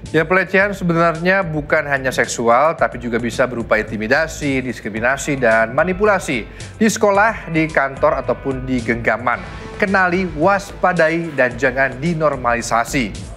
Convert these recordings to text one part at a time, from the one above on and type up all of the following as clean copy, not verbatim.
Ya, pelecehan sebenarnya bukan hanya seksual, tapi juga bisa berupa intimidasi, diskriminasi, dan manipulasi di sekolah, di kantor, ataupun di genggaman. Kenali, waspadai, dan jangan dinormalisasi.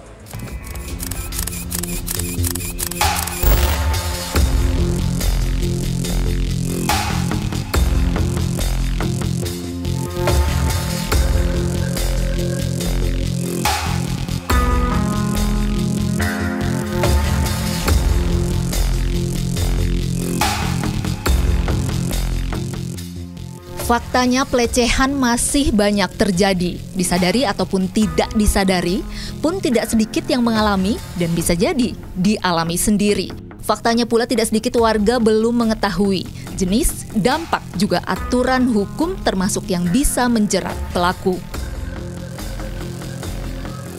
Faktanya pelecehan masih banyak terjadi, disadari ataupun tidak disadari, pun tidak sedikit yang mengalami dan bisa jadi dialami sendiri. Faktanya pula tidak sedikit warga belum mengetahui jenis, dampak, juga aturan hukum termasuk yang bisa menjerat pelaku.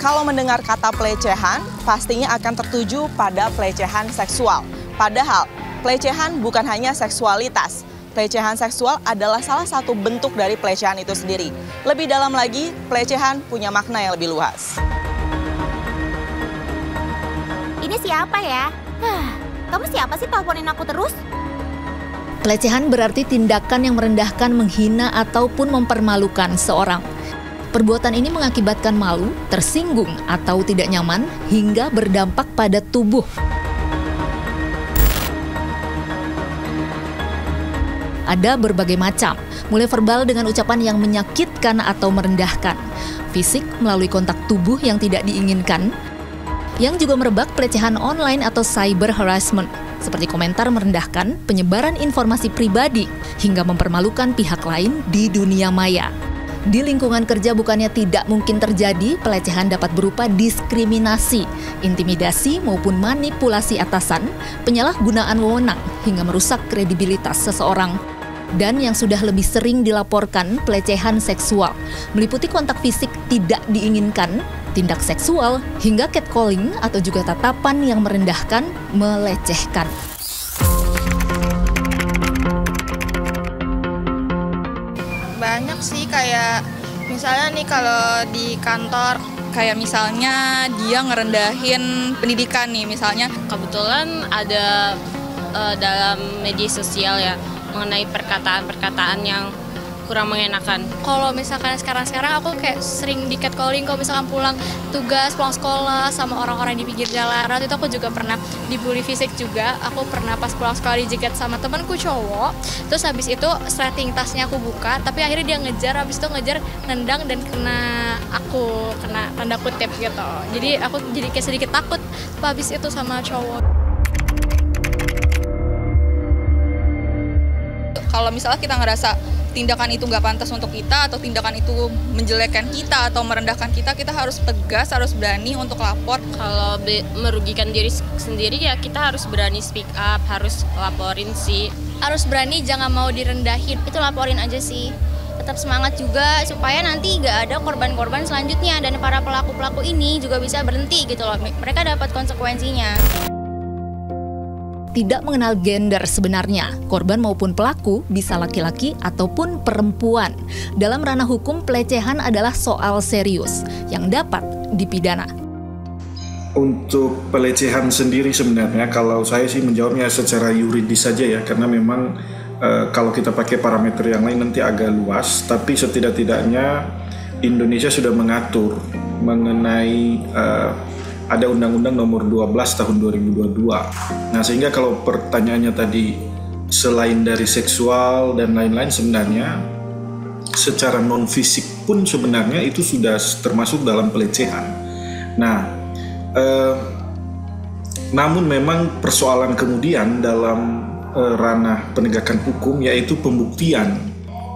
Kalau mendengar kata pelecehan, pastinya akan tertuju pada pelecehan seksual. Padahal, pelecehan bukan hanya seksualitas. Pelecehan seksual adalah salah satu bentuk dari pelecehan itu sendiri. Lebih dalam lagi, pelecehan punya makna yang lebih luas. Ini siapa ya? Kamu siapa sih teleponin aku terus? Pelecehan berarti tindakan yang merendahkan, menghina, ataupun mempermalukan seorang. Perbuatan ini mengakibatkan malu, tersinggung, atau tidak nyaman, hingga berdampak pada tubuh. Ada berbagai macam, mulai verbal dengan ucapan yang menyakitkan atau merendahkan, fisik melalui kontak tubuh yang tidak diinginkan, yang juga merebak pelecehan online atau cyber harassment, seperti komentar merendahkan, penyebaran informasi pribadi, hingga mempermalukan pihak lain di dunia maya. Di lingkungan kerja bukannya tidak mungkin terjadi, pelecehan dapat berupa diskriminasi, intimidasi maupun manipulasi atasan, penyalahgunaan wewenang, hingga merusak kredibilitas seseorang. Dan yang sudah lebih sering dilaporkan, pelecehan seksual, meliputi kontak fisik tidak diinginkan, tindak seksual, hingga catcalling atau juga tatapan yang merendahkan, melecehkan. Banyak sih, kayak misalnya nih kalau di kantor, kayak misalnya dia ngerendahin pendidikan nih, misalnya. Kebetulan ada dalam media sosial ya, mengenai perkataan-perkataan yang kurang mengenakan. Kalau misalkan sekarang aku kayak sering di catcalling kalau misalkan pulang tugas, pulang sekolah sama orang-orang di pinggir jalan. Waktu itu aku juga pernah dibully fisik juga. Aku pernah pas pulang sekolah dijegat sama temanku cowok. Terus habis itu strating tasnya aku buka, tapi akhirnya dia ngejar, habis itu ngejar, nendang dan kena tanda kutip gitu. Jadi aku jadi kayak sedikit takut habis itu sama cowok. Kalau misalnya kita ngerasa tindakan itu nggak pantas untuk kita, atau tindakan itu menjelekkan kita atau merendahkan kita, kita harus tegas, harus berani untuk lapor. Kalau merugikan diri sendiri ya kita harus berani speak up, harus laporin sih. Harus berani, jangan mau direndahin, itu laporin aja sih. Tetap semangat juga supaya nanti nggak ada korban-korban selanjutnya, dan para pelaku-pelaku ini juga bisa berhenti gitu loh. Mereka dapat konsekuensinya. Tidak mengenal gender sebenarnya, korban maupun pelaku bisa laki-laki ataupun perempuan. Dalam ranah hukum, pelecehan adalah soal serius yang dapat dipidana. Untuk pelecehan sendiri sebenarnya, kalau saya sih menjawabnya secara yuridis saja ya, karena memang kalau kita pakai parameter yang lain nanti agak luas, tapi setidak-tidaknya Indonesia sudah mengatur mengenai ada Undang-Undang Nomor 12 Tahun 2022. Nah, sehingga kalau pertanyaannya tadi selain dari seksual dan lain-lain, sebenarnya secara non-fisik pun sebenarnya itu sudah termasuk dalam pelecehan. Nah, namun memang persoalan kemudian dalam ranah penegakan hukum yaitu pembuktian.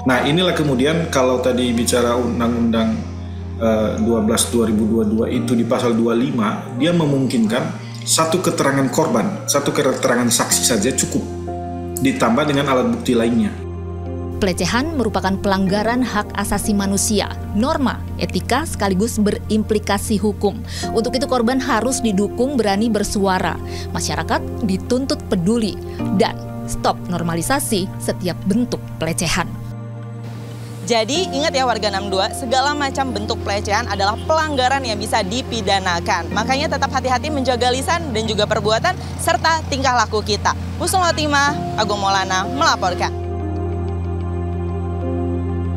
Nah, inilah kemudian kalau tadi bicara Undang-Undang 12 2022 itu di pasal 25, dia memungkinkan satu keterangan korban, satu keterangan saksi saja cukup, ditambah dengan alat bukti lainnya. Pelecehan merupakan pelanggaran hak asasi manusia, norma, etika sekaligus berimplikasi hukum. Untuk itu korban harus didukung berani bersuara, masyarakat dituntut peduli, dan stop normalisasi setiap bentuk pelecehan. Jadi ingat ya warga 62, segala macam bentuk pelecehan adalah pelanggaran yang bisa dipidanakan. Makanya tetap hati-hati menjaga lisan dan juga perbuatan serta tingkah laku kita. Husnul Khotimah, Agung Maulana melaporkan.